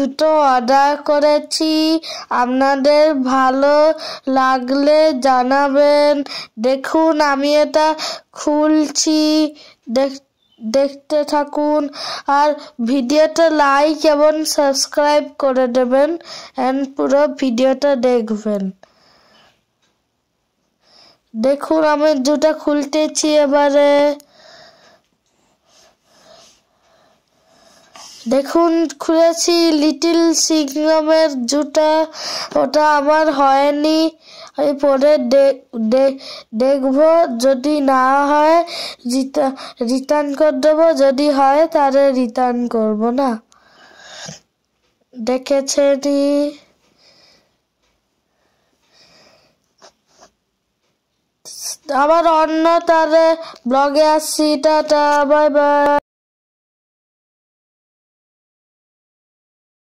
জুতো অর্ডার করেছি, আপনাদের ভালো লাগলে জানাবেন। দেখুন আমি এটা খুলছি, দেখতে থাকুন আর ভিডিওটা লাইক এবং সাবস্ক্রাইব করে দেবেন এন্ড পুরো ভিডিওটা দেখবেন। দেখুন আমি জুতা খুলতেছি এবারে। দেখুন খুলেছি লিটল সিংহামের জুতা, ওটা আমার হয়নি, আমি পরে দেখবো, যদি না হয় রিটার্ন করে দেবো, যদি হয় তাহলে রিটার্ন করবো না। দেখেছেনই। আবার অন্য তারে ব্লগে আসছি। Tata, bye bye.